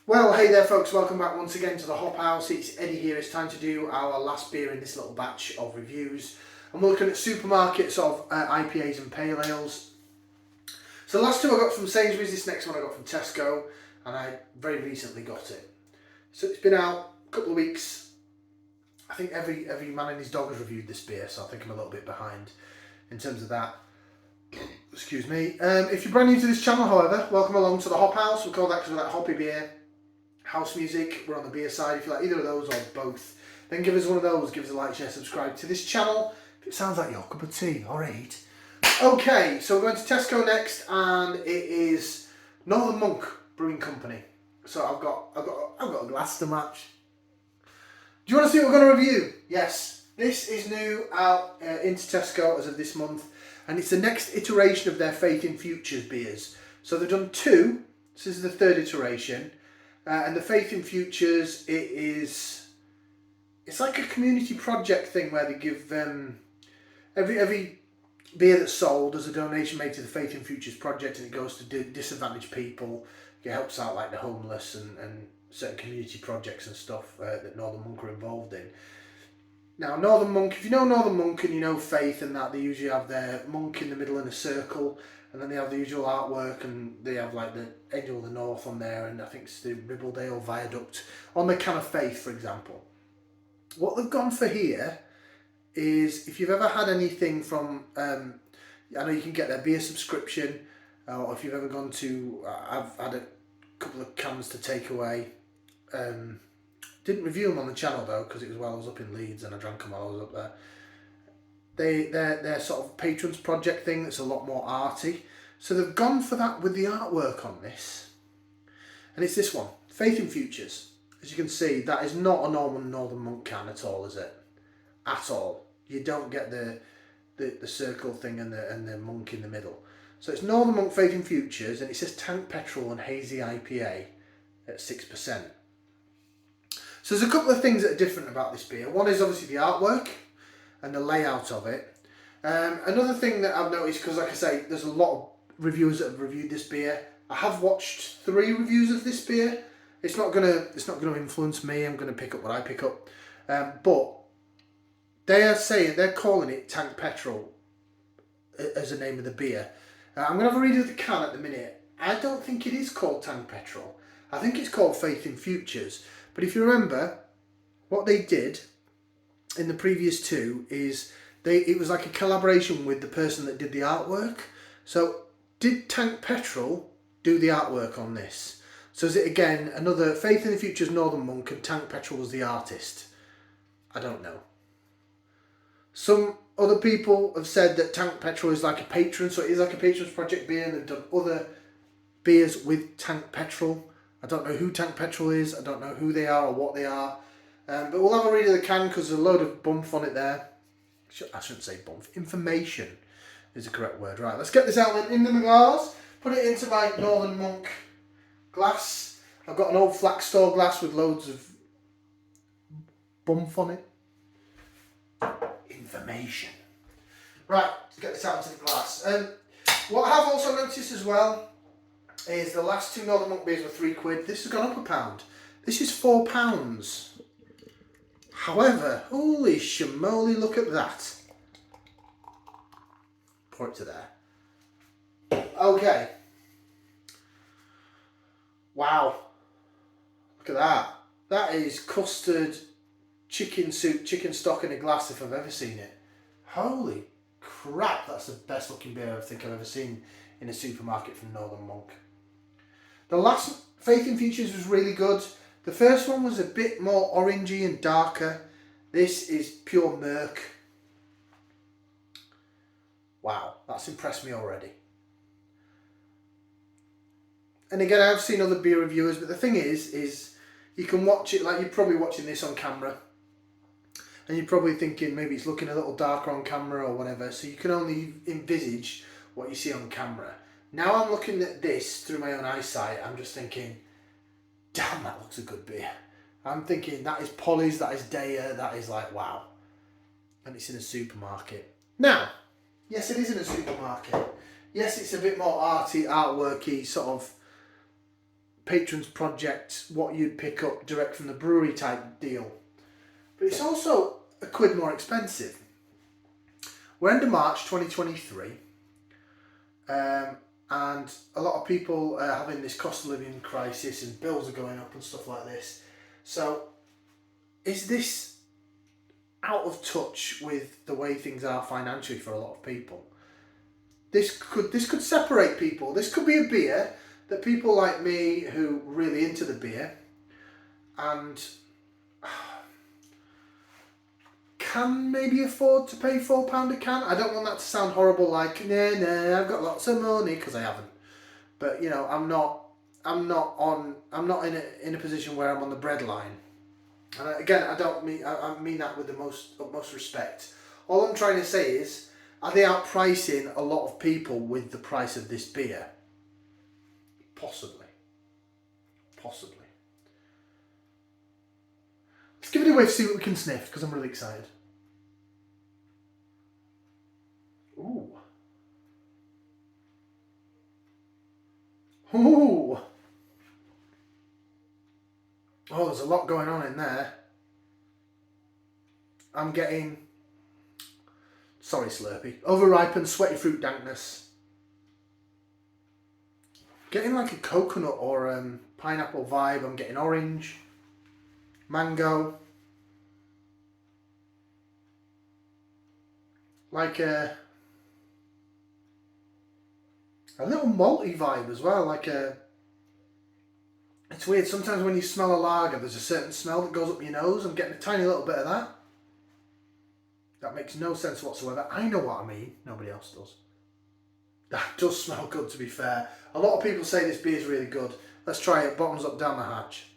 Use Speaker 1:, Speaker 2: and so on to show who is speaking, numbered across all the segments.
Speaker 1: Well, hey there folks, welcome back once again to the Hop House. It's Eddie here. It's time to do our last beer in this little batch of reviews. And we're looking at supermarkets of IPAs and pale ales. So the last two I got from Sainsbury's, this next one I got from Tesco, and I very recently got it. So it's been out a couple of weeks. I think every man and his dog has reviewed this beer, so I think I'm a little bit behind in terms of that. Excuse me. If you're brand new to this channel, however, welcome along to the Hop House. We call that because we like hoppy beer, house music. We're on the beer side. If you like either of those or both, then give us one of those. Give us a like, share, subscribe to this channel. If it sounds like your cup of tea, alright. Okay, so we're going to Tesco next, and it is Northern Monk Brewing Company. So I've got a glass to match. Do you want to see what we're going to review? Yes, this is new out into Tesco as of this month, and it's the next iteration of their Faith in Futures beers. So they've done two. This is the third iteration. And the Faith in Futures, it's like a community project thing where they give every beer that's sold as a donation made to the Faith in Futures project, and it goes to disadvantaged people. It helps out like the homeless and certain community projects and stuff that Northern Monk are involved in. Now, Northern Monk, if you know Northern Monk and you know Faith and that, they usually have their monk in the middle in a circle, and then they have the usual artwork, and they have like the Angel of the North on there, and I think it's the Ribblesdale Viaduct on the can of Faith, for example. What they've gone for here is, if you've ever had anything from, I know you can get their beer subscription, or if you've ever gone to, I've had a couple of cans to take away. Didn't review them on the channel though, because it was while I was up in Leeds and I drank them while I was up there. They're sort of patrons project thing that's a lot more arty. So they've gone for that with the artwork on this. And it's this one, Faith in Futures. As you can see, that is not a normal Northern Monk can at all, is it? At all. You don't get the circle thing and the monk in the middle. So it's Northern Monk Faith in Futures, and it says Tank Petrol and Hazy IPA at 6%. So there's a couple of things that are different about this beer. One is obviously the artwork and the layout of it. Another thing that I've noticed, because like I say, there's a lot of reviewers that have reviewed this beer. I have watched 3 reviews of this beer. It's not gonna influence me. I'm gonna pick up what I pick up. But they're calling it Tank Petrol as the name of the beer. I'm gonna have a read of the can at the minute. I don't think it is called Tank Petrol. I think it's called Faith in Futures. But if you remember, what they did in the previous two is it was like a collaboration with the person that did the artwork. So did Tank Petrol do the artwork on this? So is it again another Faith in the Futures Northern Monk and Tank Petrol was the artist? I don't know. Some other people have said that Tank Petrol is like a patron, so it is like a patron's project beer, and they've done other beers with Tank Petrol. I don't know who Tank Petrol is, I don't know who they are or what they are, but we'll have a read of the can because there's a load of bump on it there. I shouldn't say bump, information is the correct word. Right, let's get this out then into the glass, put it into my Northern Monk glass. I've got an old flax store glass with loads of bump on it. Information. Right, let's get this out into the glass. What I have also noticed as well is the last 2 Northern Monk beers were £3. This has gone up £1. This is £4. However, holy shamoly, look at that. Pour it to there. Okay. Wow. Look at that. That is custard chicken soup, chicken stock in a glass if I've ever seen it. Holy crap, that's the best looking beer I think I've ever seen in a supermarket from Northern Monk. The last Faith in Futures was really good. The first one was a bit more orangey and darker. This is pure murk. Wow, that's impressed me already. And again, I've seen other beer reviewers, but the thing is you can watch it like you're probably watching this on camera, and you're probably thinking maybe it's looking a little darker on camera or whatever, so you can only envisage what you see on camera. Now I'm looking at this through my own eyesight, I'm just thinking, damn, that looks a good beer. I'm thinking that is Polly's, that is Daya, that is like, wow. And it's in a supermarket. Now, yes, it is in a supermarket. Yes, it's a bit more arty, artworky, sort of patrons project, what you'd pick up direct from the brewery type deal. But it's also a quid more expensive. We're end of March 2023, and a lot of people are having this cost of living crisis and bills are going up and stuff like this. So is this out of touch with the way things are financially for a lot of people? This could separate people. This could be a beer that people like me who are really into the beer and can maybe afford to pay £4 a can. I don't want that to sound horrible, like nah, I've got lots of money, because I haven't. But you know, I'm not in a position where I'm on the breadline. And again, I mean that with the utmost respect. All I'm trying to say is, are they outpricing a lot of people with the price of this beer? Possibly. Let's give it a whiff, see what we can sniff, because I'm really excited. Ooh. Oh, there's a lot going on in there. I'm getting, sorry Slurpee, overripened sweaty fruit dankness. Getting like a coconut or pineapple vibe. I'm getting orange, mango, like a little malty vibe as well. It's weird, sometimes when you smell a lager there's a certain smell that goes up your nose. I'm getting a tiny little bit of that. That makes no sense whatsoever. I know what I mean, nobody else does. That does smell good, to be fair. A lot of people say this beer is really good. Let's try it, bottoms up down the hatch.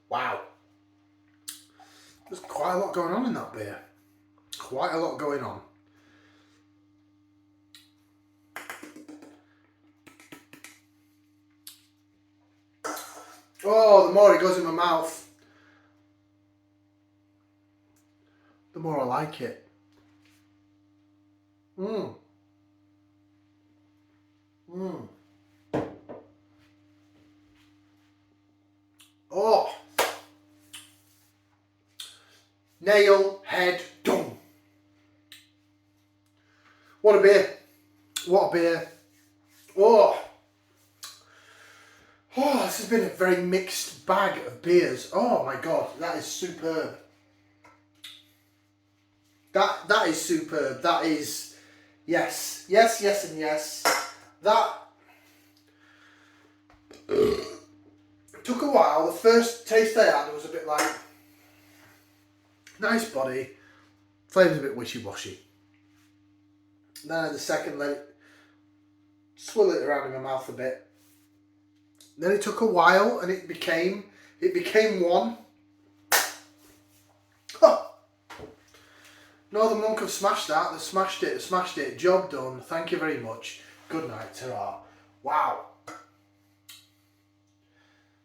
Speaker 1: Wow. There's quite a lot going on in that beer. Quite a lot going on. Oh, the more it goes in my mouth, the more I like it. Oh. Nail, head, done. What a beer. What a beer. Oh. Oh, this has been a very mixed bag of beers. Oh my god, that is superb. That is superb. That is, yes, and yes. That took a while. The first taste I had was a bit like, nice body, flavour's a bit wishy-washy. Then I had the second, let it swirl it around in my mouth a bit. Then it took a while and it became one. Oh. Northern Monk have smashed that. They smashed it. Job done. Thank you very much. Good night. Ta-ra. Wow.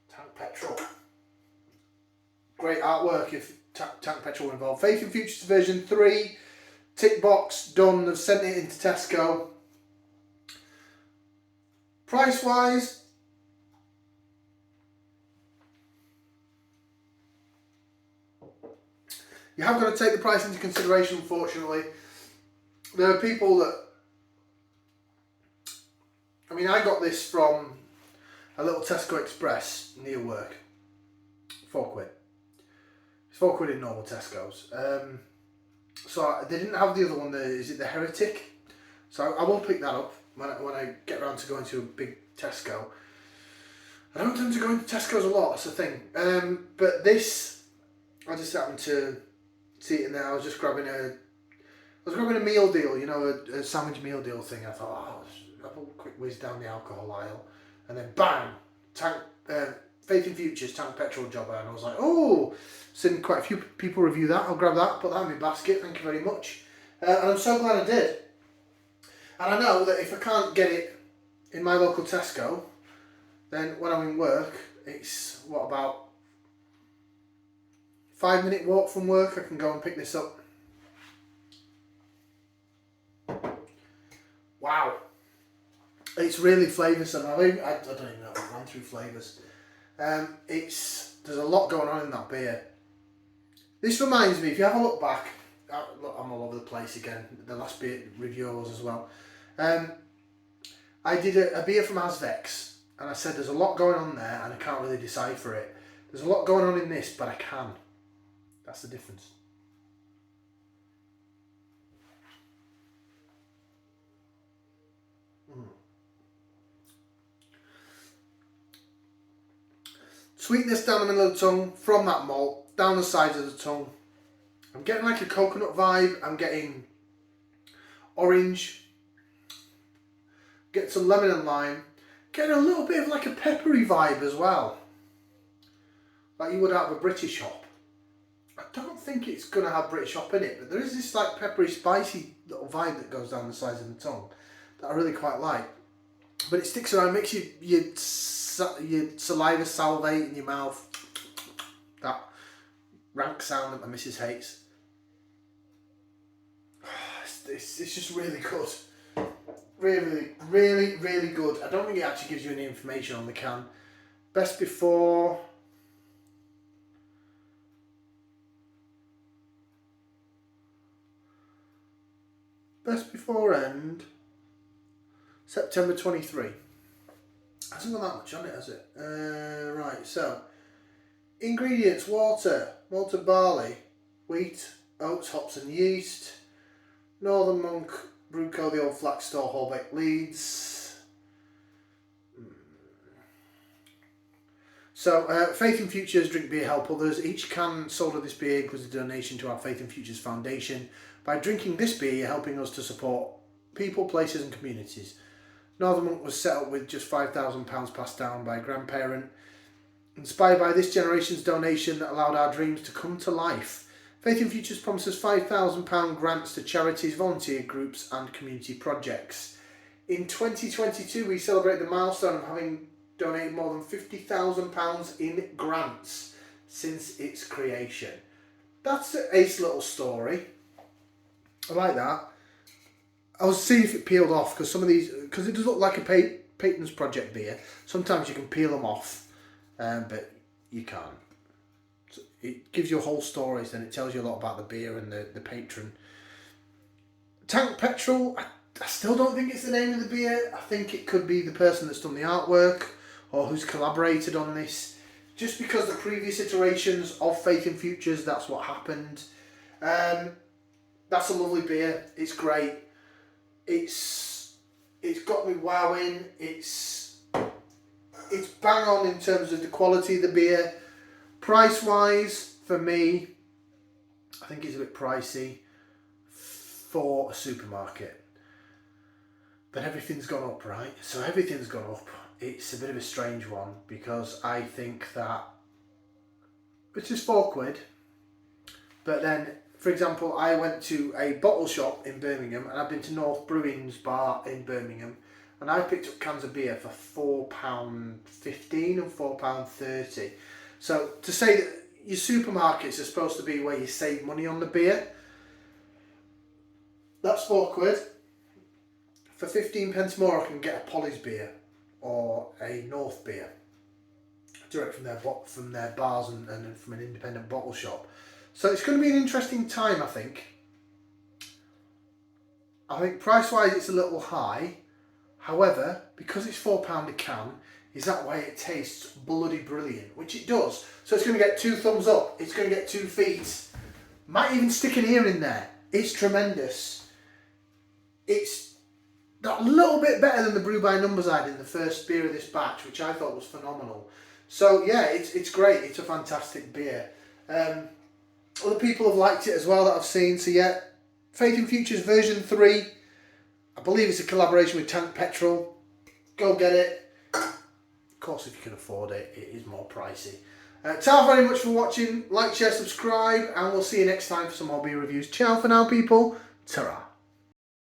Speaker 1: Tank Petrol. Great artwork if Tank Petrol were involved. Faith in Futures version 3. Tick box done. They've sent it into Tesco. Price wise, you have got to take the price into consideration, unfortunately. There are people that, I mean, I got this from a little Tesco Express near work. £4. It's £4 in normal Tesco's. So they didn't have the other one, is it the Heretic? So I will pick that up when I get around to going to a big Tesco. I don't tend to go into Tesco's a lot, that's the thing. But this, I just happened to see it in there. I was grabbing a meal deal, you know, a sandwich meal deal thing. I thought, oh, I'll have a quick whiz down the alcohol aisle, and then bang, Faith in Future's Tank Petrol jobber, and I was like, oh, seen quite a few people review that. I'll grab that, put that in my basket. Thank you very much. And I'm so glad I did. And I know that if I can't get it in my local Tesco, then when I'm in work, it's what, about 5-minute walk from work. I can go and pick this up. Wow, it's really flavoursome. I don't even know if I've run through flavours. There's a lot going on in that beer. This reminds me, if you have a look back, look, I'm all over the place again. The last beer review I was as well. I did a beer from Asvex, and I said there's a lot going on there, and I can't really decipher it. There's a lot going on in this, but I can. That's the difference. Sweetness down the middle of the tongue from that malt, down the sides of the tongue. I'm getting like a coconut vibe. I'm getting orange. Get some lemon and lime. Getting a little bit of like a peppery vibe as well, like you would out of a British hop. I don't think it's going to have British hop in it, but there is this like peppery, spicy little vibe that goes down the sides of the tongue that I really quite like. But it sticks around, makes your saliva salivate in your mouth. That rank sound that my missus hates. It's just really good. Really, really, really good. I don't think it actually gives you any information on the can. Best before... Best before end, September 23. Hasn't got that much on it, has it? Right, so ingredients: water, malted barley, wheat, oats, hops and yeast, Northern Monk, Bruco, the old flax store, whole-baked leads. So, Faith in Futures drink beer, help others. Each can sold of this beer includes a donation to our Faith in Futures Foundation. By drinking this beer, you're helping us to support people, places and communities. Northern Monk was set up with just £5,000 passed down by a grandparent. Inspired by this generation's donation that allowed our dreams to come to life, Faith in Futures promises £5,000 grants to charities, volunteer groups and community projects. In 2022, we celebrate the milestone of having donated more than £50,000 in grants since its creation. That's an ace little story. I like that. I was seeing if it peeled off, because some of these, because it does look like a Patrons Project beer. Sometimes you can peel them off, but you can't. So it gives you a whole story, then it tells you a lot about the beer and the patron. Tank Petrol, I still don't think it's the name of the beer. I think it could be the person that's done the artwork or who's collaborated on this. Just because the previous iterations of Faith in Futures, that's what happened. That's a lovely beer. It's great. It's got me wowing. It's bang on in terms of the quality of the beer. Price wise, for me, I think it's a bit pricey for a supermarket. But everything's gone up, right? So everything's gone up. It's a bit of a strange one, because I think that it's just £4. But then, for example, I went to a bottle shop in Birmingham, and I've been to North Brewing's bar in Birmingham, and I picked up cans of beer for £4.15 and £4.30. So to say that your supermarkets are supposed to be where you save money on the beer, that's £4. For 15p more, I can get a Polly's beer or a North beer direct from their bars and from an independent bottle shop. So it's going to be an interesting time, I think. I think price-wise it's a little high. However, because it's £4 a can, is that why it tastes bloody brilliant? Which it does. So it's going to get 2 thumbs up. It's going to get 2 feet. Might even stick an ear in there. It's tremendous. It's a little bit better than the Brew by Numbers I did in the first beer of this batch, which I thought was phenomenal. So yeah, it's great. It's a fantastic beer. Other people have liked it as well that I've seen. So yeah, Faith in Futures version 3. I believe it's a collaboration with Tank Petrol. Go get it. course, if you can afford it, it is more pricey. Ciao very much for watching. Like, share, subscribe, and we'll see you next time for some more beer reviews. Ciao for now, people. Ta-ra.